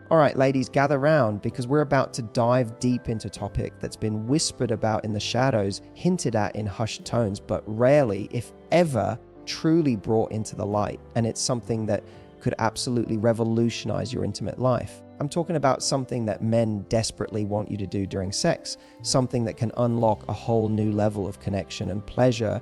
All right, ladies, gather round because we're about to dive deep into a topic that's been whispered about in the shadows, hinted at in hushed tones, but rarely, if ever, truly brought into the light. And it's something that could absolutely revolutionize your intimate life. I'm talking about something that men desperately want you to do during sex, something that can unlock a whole new level of connection and pleasure,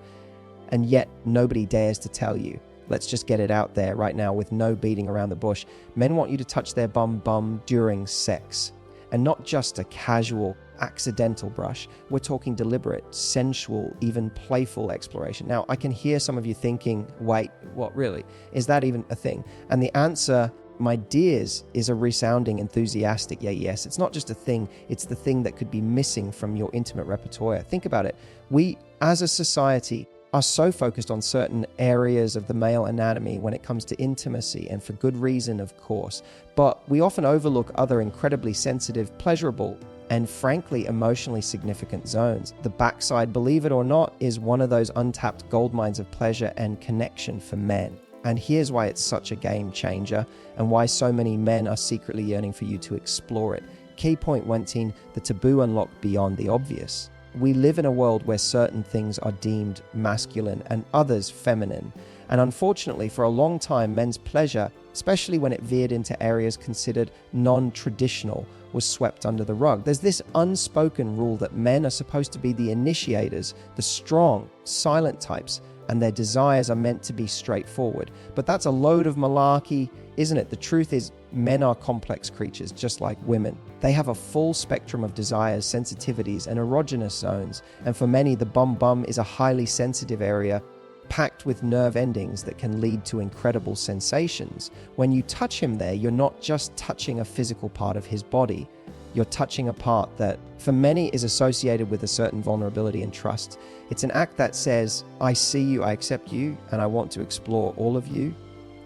and yet nobody dares to tell you. Let's just get it out there right now with no beating around the bush. Men want you to touch their bum during sex, and not just a casual, accidental brush. We're talking deliberate, sensual, even playful exploration. Now, I can hear some of you thinking, wait, what really? Is that even a thing? And the answer, my dears, is a resounding enthusiastic yes. It's not just a thing, it's the thing that could be missing from your intimate repertoire. Think about it. We, as a society, are so focused on certain areas of the male anatomy when it comes to intimacy, and for good reason, of course. But we often overlook other incredibly sensitive, pleasurable, and frankly, emotionally significant zones. The backside, believe it or not, is one of those untapped gold mines of pleasure and connection for men. And here's why it's such a game changer, and why so many men are secretly yearning for you to explore it. Key point 1, the taboo unlocked beyond the obvious. We live in a world where certain things are deemed masculine and others feminine. And unfortunately, for a long time, men's pleasure, especially when it veered into areas considered non-traditional, was swept under the rug. There's this unspoken rule that men are supposed to be the initiators, the strong, silent types, and their desires are meant to be straightforward. But that's a load of malarkey, isn't it? The truth is, men are complex creatures, just like women. They have a full spectrum of desires, sensitivities, and erogenous zones. And for many, the bum is a highly sensitive area, packed with nerve endings that can lead to incredible sensations. When you touch him there, you're not just touching a physical part of his body. You're touching a part that, for many, is associated with a certain vulnerability and trust. It's an act that says, I see you, I accept you, and I want to explore all of you.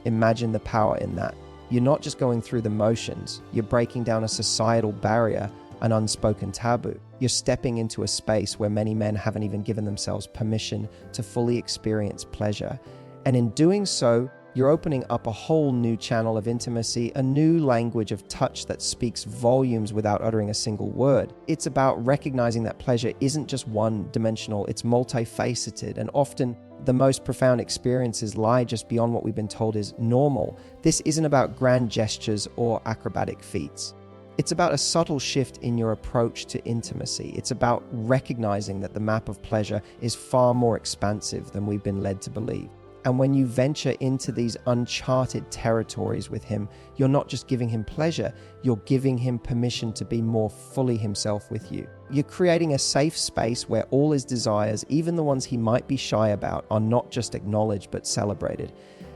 Imagine the power in that. You're not just going through the motions, you're breaking down a societal barrier, an unspoken taboo. You're stepping into a space where many men haven't even given themselves permission to fully experience pleasure. And in doing so, you're opening up a whole new channel of intimacy, a new language of touch that speaks volumes without uttering a single word. It's about recognizing that pleasure isn't just one-dimensional, it's multifaceted, and often the most profound experiences lie just beyond what we've been told is normal. This isn't about grand gestures or acrobatic feats. It's about a subtle shift in your approach to intimacy. It's about recognizing that the map of pleasure is far more expansive than we've been led to believe. And when you venture into these uncharted territories with him, you're not just giving him pleasure, you're giving him permission to be more fully himself with you. You're creating a safe space where all his desires, even the ones he might be shy about, are not just acknowledged but celebrated.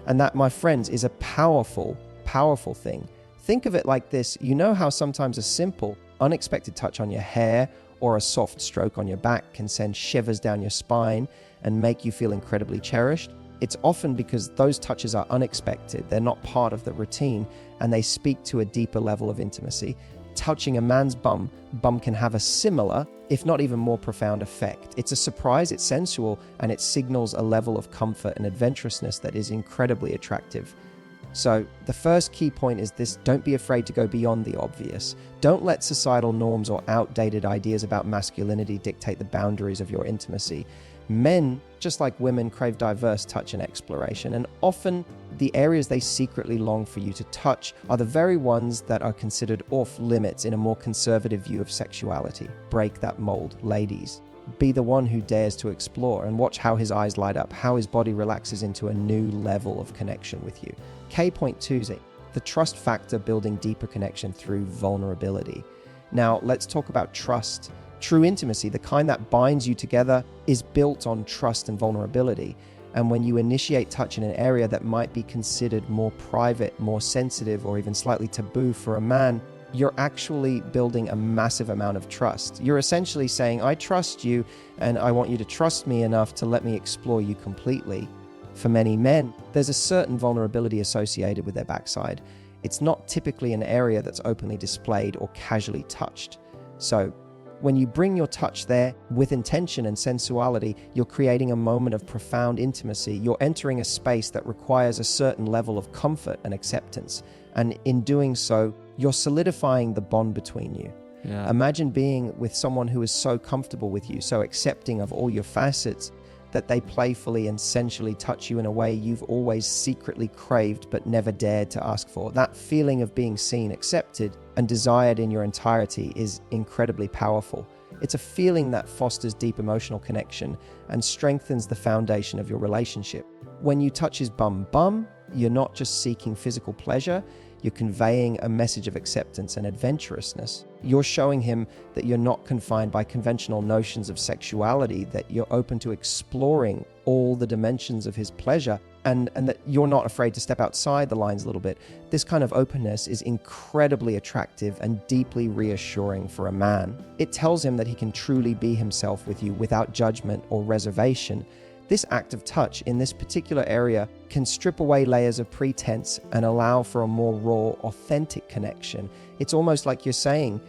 And that, my friends, is a powerful, powerful thing. Think of it like this. You know how sometimes a simple, unexpected touch on your hair or a soft stroke on your back can send shivers down your spine and make you feel incredibly cherished? It's often because those touches are unexpected, they're not part of the routine, and they speak to a deeper level of intimacy. Touching a man's bum can have a similar, if not even more profound effect. It's a surprise, it's sensual, and it signals a level of comfort and adventurousness that is incredibly attractive. So the first key point is this: don't be afraid to go beyond the obvious. Don't let societal norms or outdated ideas about masculinity dictate the boundaries of your intimacy. Men, just like women, crave diverse touch and exploration, and often the areas they secretly long for you to touch are the very ones that are considered off limits in a more conservative view of sexuality. Break that mold, ladies. Be the one who dares to explore, and watch how his eyes light up, how his body relaxes into a new level of connection with you. Point 2, the trust factor, building deeper connection through vulnerability. Now, let's talk about trust. True intimacy, the kind that binds you together, is built on trust and vulnerability. And when you initiate touch in an area that might be considered more private, more sensitive, or even slightly taboo for a man, you're actually building a massive amount of trust. You're essentially saying, I trust you, and I want you to trust me enough to let me explore you completely. For many men, there's a certain vulnerability associated with their backside. It's not typically an area that's openly displayed or casually touched. So, when you bring your touch there with intention and sensuality, you're creating a moment of profound intimacy. You're entering a space that requires a certain level of comfort and acceptance. And in doing so, You're solidifying the bond between you. Yeah. Imagine being with someone who is so comfortable with you, so accepting of all your facets, that they playfully and sensually touch you in a way you've always secretly craved but never dared to ask for. That feeling of being seen, accepted, and desired in your entirety is incredibly powerful. It's a feeling that fosters deep emotional connection and strengthens the foundation of your relationship. When you touch his bum, you're not just seeking physical pleasure, you're conveying a message of acceptance and adventurousness. You're showing him that you're not confined by conventional notions of sexuality, that you're open to exploring all the dimensions of his pleasure, and that you're not afraid to step outside the lines a little bit. This kind of openness is incredibly attractive and deeply reassuring for a man. It tells him that he can truly be himself with you without judgment or reservation. This act of touch in this particular area can strip away layers of pretense and allow for a more raw, authentic connection. It's almost like you're saying,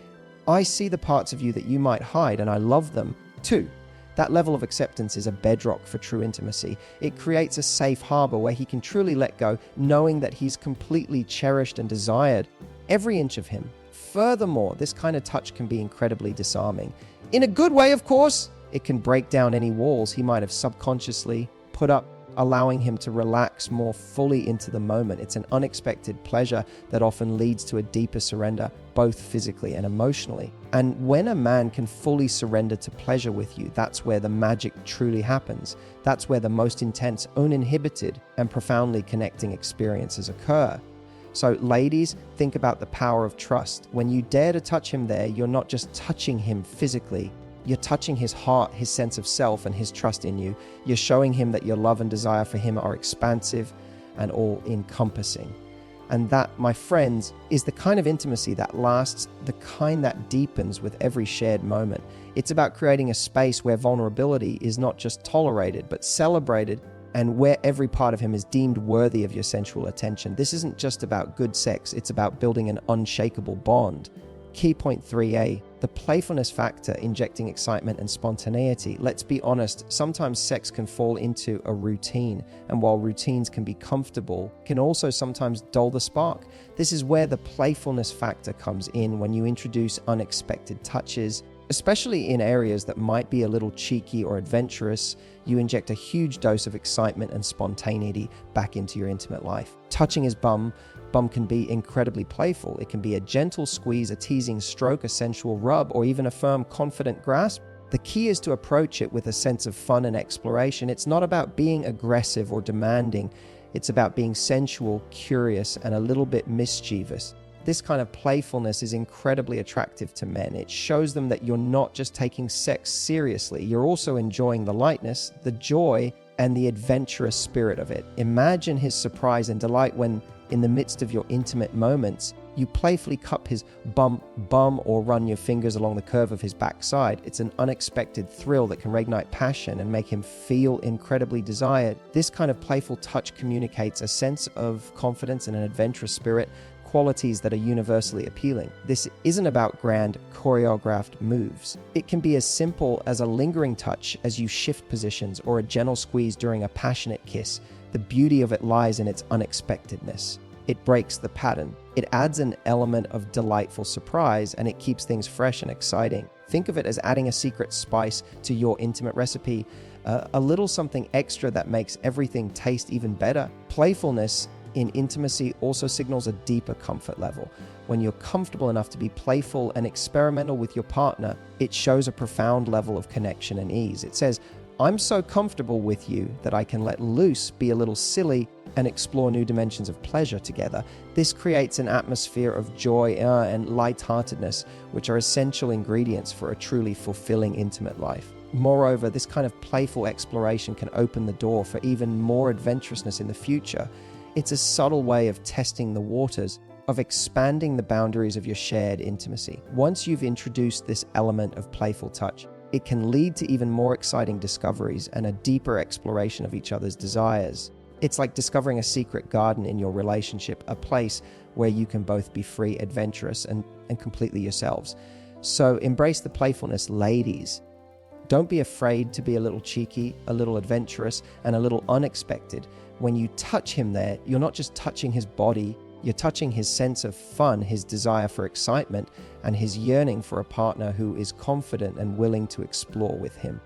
I see the parts of you that you might hide and I love them too. That level of acceptance is a bedrock for true intimacy. It creates a safe harbor where he can truly let go, knowing that he's completely cherished and desired, every inch of him. Furthermore, this kind of touch can be incredibly disarming. In a good way, of course. It can break down any walls he might have subconsciously put up, allowing him to relax more fully into the moment. It's an unexpected pleasure that often leads to a deeper surrender, both physically and emotionally. And when a man can fully surrender to pleasure with you, that's where the magic truly happens. That's where the most intense, uninhibited, and profoundly connecting experiences occur. So ladies, think about the power of trust. When you dare to touch him there, you're not just touching him physically, you're touching his heart, his sense of self, and his trust in you. You're showing him that your love and desire for him are expansive and all-encompassing. And that, my friends, is the kind of intimacy that lasts, the kind that deepens with every shared moment. It's about creating a space where vulnerability is not just tolerated, but celebrated, and where every part of him is deemed worthy of your sensual attention. This isn't just about good sex, it's about building an unshakable bond. Key point 3A, the playfulness factor, injecting excitement and spontaneity. Let's be honest, sometimes sex can fall into a routine, and while routines can be comfortable, can also sometimes dull the spark. This is where the playfulness factor comes in when you introduce unexpected touches, especially in areas that might be a little cheeky or adventurous. You inject a huge dose of excitement and spontaneity back into your intimate life. Touching his bum can be incredibly playful. It can be a gentle squeeze, a teasing stroke, a sensual rub, or even a firm, confident grasp. The key is to approach it with a sense of fun and exploration. It's not about being aggressive or demanding. It's about being sensual, curious, and a little bit mischievous. This kind of playfulness is incredibly attractive to men. It shows them that you're not just taking sex seriously. You're also enjoying the lightness, the joy, and the adventurous spirit of it. Imagine his surprise and delight when, in the midst of your intimate moments, you playfully cup his bum or run your fingers along the curve of his backside. It's an unexpected thrill that can reignite passion and make him feel incredibly desired. This kind of playful touch communicates a sense of confidence and an adventurous spirit, qualities that are universally appealing. This isn't about grand, choreographed moves. It can be as simple as a lingering touch as you shift positions, or a gentle squeeze during a passionate kiss. The beauty of it lies in its unexpectedness. It breaks the pattern. It adds an element of delightful surprise, and it keeps things fresh and exciting. Think of it as adding a secret spice to your intimate recipe, a little something extra that makes everything taste even better. Playfulness in intimacy also signals a deeper comfort level. When you're comfortable enough to be playful and experimental with your partner, it shows a profound level of connection and ease. It says, I'm so comfortable with you that I can let loose, be a little silly, and explore new dimensions of pleasure together. This creates an atmosphere of joy and lightheartedness, which are essential ingredients for a truly fulfilling intimate life. Moreover, this kind of playful exploration can open the door for even more adventurousness in the future. It's a subtle way of testing the waters, of expanding the boundaries of your shared intimacy. Once you've introduced this element of playful touch, it can lead to even more exciting discoveries and a deeper exploration of each other's desires. It's like discovering a secret garden in your relationship, a place where you can both be free, adventurous, and completely yourselves. So embrace the playfulness, ladies. Don't be afraid to be a little cheeky, a little adventurous, and a little unexpected. When you touch him there, you're not just touching his body, You're touching his sense of fun, his desire for excitement, and his yearning for a partner who is confident and willing to explore with him.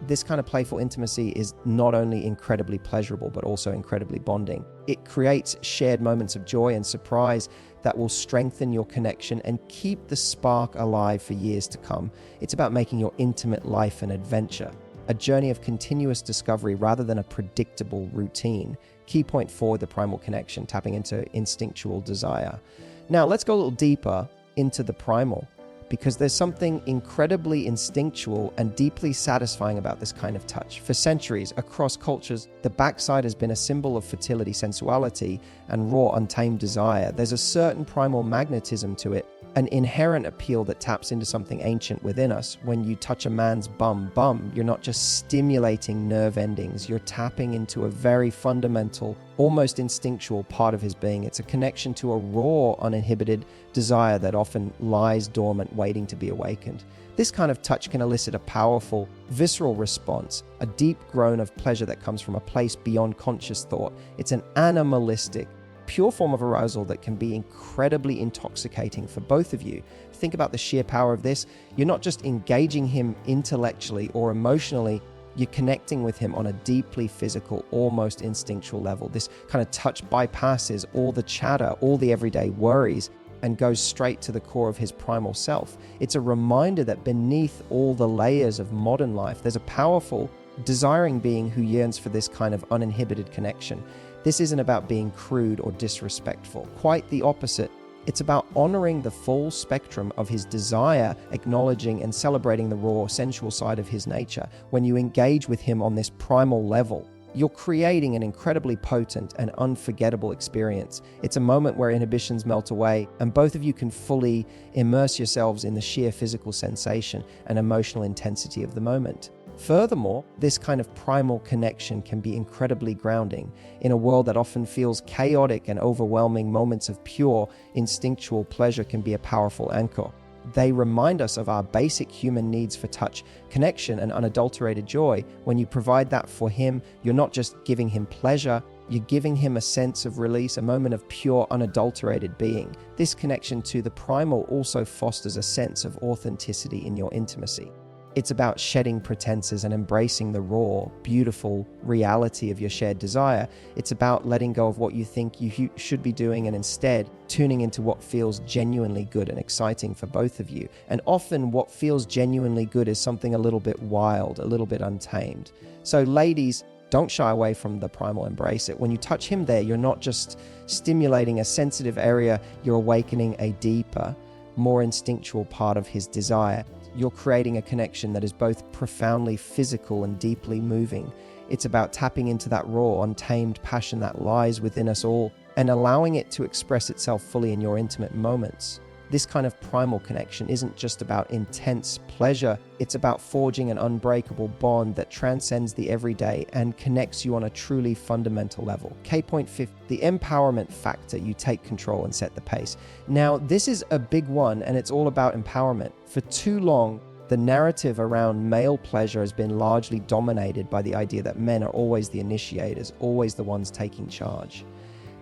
This kind of playful intimacy is not only incredibly pleasurable, but also incredibly bonding. It creates shared moments of joy and surprise that will strengthen your connection and keep the spark alive for years to come. It's about making your intimate life an adventure, a journey of continuous discovery rather than a predictable routine. Key point 4, the primal connection, tapping into instinctual desire. Now, let's go a little deeper into the primal, because there's something incredibly instinctual and deeply satisfying about this kind of touch. For centuries, across cultures, the backside has been a symbol of fertility, sensuality, and raw, untamed desire. There's a certain primal magnetism to it, an inherent appeal that taps into something ancient within us. When you touch a man's bum, you're not just stimulating nerve endings, you're tapping into a very fundamental, almost instinctual part of his being. It's a connection to a raw, uninhibited desire that often lies dormant, waiting to be awakened. This kind of touch can elicit a powerful, visceral response, a deep groan of pleasure that comes from a place beyond conscious thought. It's an animalistic, pure form of arousal that can be incredibly intoxicating for both of you. Think about the sheer power of this. You're not just engaging him intellectually or emotionally, you're connecting with him on a deeply physical, almost instinctual level. This kind of touch bypasses all the chatter, all the everyday worries, and goes straight to the core of his primal self. It's a reminder that beneath all the layers of modern life, there's a powerful, desiring being who yearns for this kind of uninhibited connection. This isn't about being crude or disrespectful. Quite the opposite. It's about honoring the full spectrum of his desire, acknowledging and celebrating the raw, sensual side of his nature. When you engage with him on this primal level, you're creating an incredibly potent and unforgettable experience. It's a moment where inhibitions melt away, and both of you can fully immerse yourselves in the sheer physical sensation and emotional intensity of the moment. Furthermore, this kind of primal connection can be incredibly grounding. In a world that often feels chaotic and overwhelming, moments of pure, instinctual pleasure can be a powerful anchor. They remind us of our basic human needs for touch, connection, and unadulterated joy. When you provide that for him, you're not just giving him pleasure, you're giving him a sense of release, a moment of pure, unadulterated being. This connection to the primal also fosters a sense of authenticity in your intimacy. It's about shedding pretenses and embracing the raw, beautiful reality of your shared desire. It's about letting go of what you think you should be doing and instead tuning into what feels genuinely good and exciting for both of you. And often what feels genuinely good is something a little bit wild, a little bit untamed. So ladies, don't shy away from the primal, embrace it. When you touch him there, you're not just stimulating a sensitive area, you're awakening a deeper, more instinctual part of his desire. You're creating a connection that is both profoundly physical and deeply moving. It's about tapping into that raw, untamed passion that lies within us all and allowing it to express itself fully in your intimate moments. This kind of primal connection isn't just about intense pleasure, it's about forging an unbreakable bond that transcends the everyday and connects you on a truly fundamental level. K-Point 5, the empowerment factor. You take control and set the pace. Now, this is a big one, and it's all about empowerment. For too long, the narrative around male pleasure has been largely dominated by the idea that men are always the initiators, always the ones taking charge.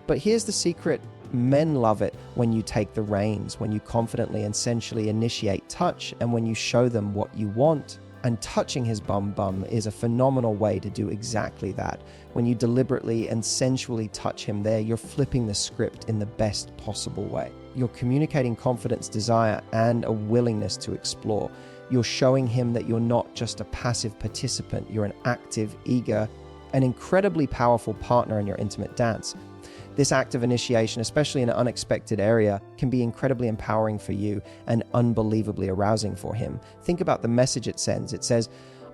But here's the secret. Men love it when you take the reins, when you confidently and sensually initiate touch, and when you show them what you want. And touching his bum is a phenomenal way to do exactly that. When you deliberately and sensually touch him there, you're flipping the script in the best possible way. You're communicating confidence, desire, and a willingness to explore. You're showing him that you're not just a passive participant, you're an active, eager, and incredibly powerful partner in your intimate dance. This act of initiation, especially in an unexpected area, can be incredibly empowering for you and unbelievably arousing for him. Think about the message it sends. It says,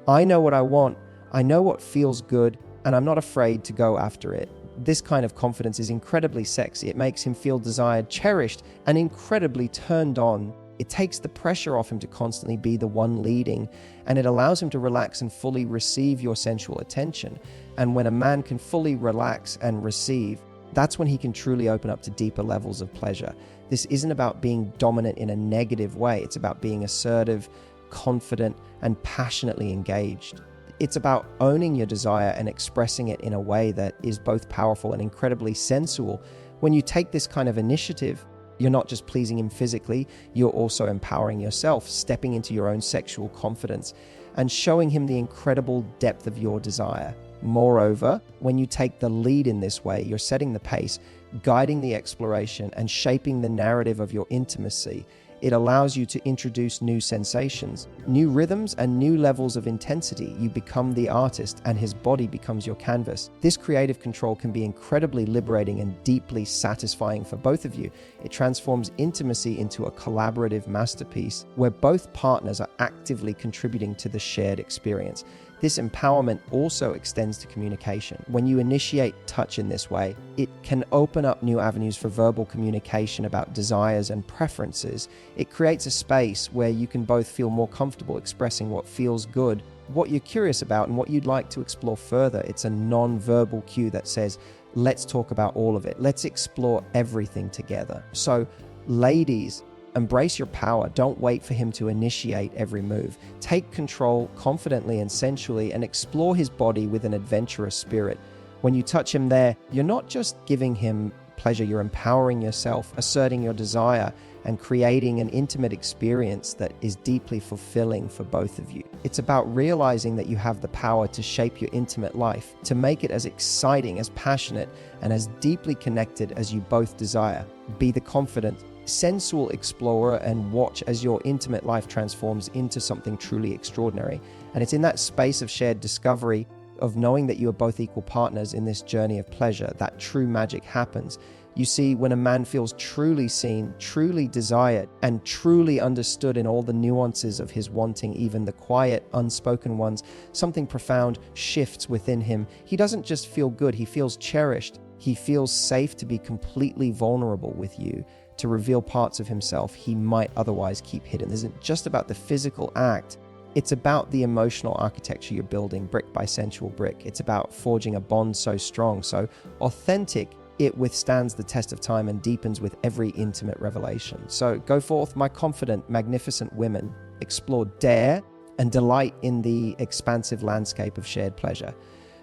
I know what I want, I know what feels good, and I'm not afraid to go after it. This kind of confidence is incredibly sexy. It makes him feel desired, cherished, and incredibly turned on. It takes the pressure off him to constantly be the one leading, and it allows him to relax and fully receive your sensual attention. And when a man can fully relax and receive, that's when he can truly open up to deeper levels of pleasure. This isn't about being dominant in a negative way. It's about being assertive, confident, and passionately engaged. It's about owning your desire and expressing it in a way that is both powerful and incredibly sensual. When you take this kind of initiative, you're not just pleasing him physically, you're also empowering yourself, stepping into your own sexual confidence and showing him the incredible depth of your desire. Moreover, when you take the lead in this way, you're setting the pace, guiding the exploration, and shaping the narrative of your intimacy. It allows you to introduce new sensations, new rhythms, and new levels of intensity. You become the artist, and his body becomes your canvas. This creative control can be incredibly liberating and deeply satisfying for both of you. It transforms intimacy into a collaborative masterpiece where both partners are actively contributing to the shared experience. This empowerment also extends to communication. When you initiate touch in this way, it can open up new avenues for verbal communication about desires and preferences. It creates a space where you can both feel more comfortable expressing what feels good, what you're curious about, and what you'd like to explore further. It's a non-verbal cue that says, let's talk about all of it. Let's explore everything together. So, ladies, embrace your power. Don't wait for him to initiate every move. Take control confidently and sensually and explore his body with an adventurous spirit. When you touch him there, you're not just giving him pleasure, you're empowering yourself, asserting your desire, and creating an intimate experience that is deeply fulfilling for both of you. It's about realizing that you have the power to shape your intimate life, to make it as exciting, as passionate, and as deeply connected as you both desire. Be the confident, sensual explorer and watch as your intimate life transforms into something truly extraordinary. And it's in that space of shared discovery, of knowing that you are both equal partners in this journey of pleasure, that true magic happens. You see, when a man feels truly seen, truly desired, and truly understood in all the nuances of his wanting, even the quiet, unspoken ones, something profound shifts within him. He doesn't just feel good, he feels cherished. He feels safe to be completely vulnerable with you, to reveal parts of himself he might otherwise keep hidden. This isn't just about the physical act. It's about the emotional architecture you're building brick by sensual brick. It's about forging a bond so strong, so authentic, it withstands the test of time and deepens with every intimate revelation. So go forth, my confident, magnificent women. Explore, dare, and delight in the expansive landscape of shared pleasure.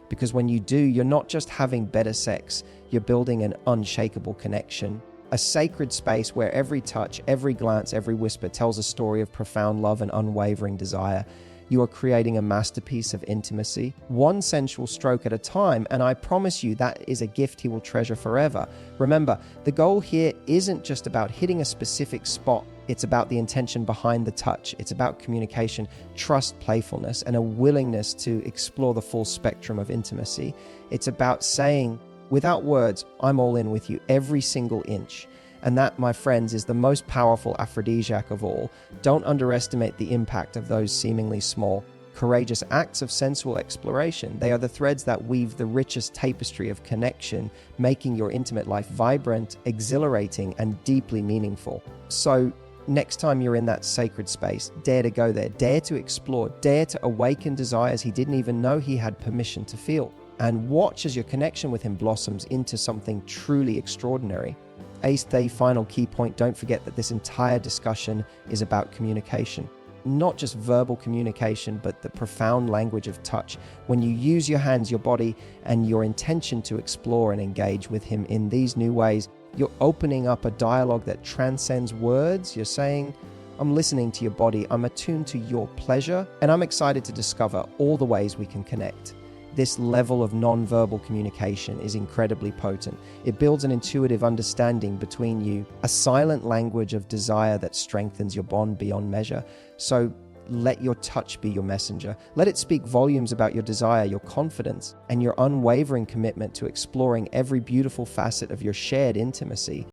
Because when you do, you're not just having better sex, you're building an unshakable connection. A sacred space where every touch, every glance, every whisper tells a story of profound love and unwavering desire. You are creating a masterpiece of intimacy, one sensual stroke at a time, and I promise you that is a gift he will treasure forever. Remember, the goal here isn't just about hitting a specific spot. It's about the intention behind the touch. It's about communication, trust, playfulness, and a willingness to explore the full spectrum of intimacy. It's about saying, without words, I'm all in with you, every single inch. And that, my friends, is the most powerful aphrodisiac of all. Don't underestimate the impact of those seemingly small, courageous acts of sensual exploration. They are the threads that weave the richest tapestry of connection, making your intimate life vibrant, exhilarating, and deeply meaningful. So, next time you're in that sacred space, dare to go there, dare to explore, dare to awaken desires he didn't even know he had permission to feel. And watch as your connection with him blossoms into something truly extraordinary. The final key point, don't forget that this entire discussion is about communication. Not just verbal communication, but the profound language of touch. When you use your hands, your body, and your intention to explore and engage with him in these new ways, you're opening up a dialogue that transcends words. You're saying, I'm listening to your body, I'm attuned to your pleasure, and I'm excited to discover all the ways we can connect. This level of non-verbal communication is incredibly potent. It builds an intuitive understanding between you, a silent language of desire that strengthens your bond beyond measure. So let your touch be your messenger. Let it speak volumes about your desire, your confidence, and your unwavering commitment to exploring every beautiful facet of your shared intimacy.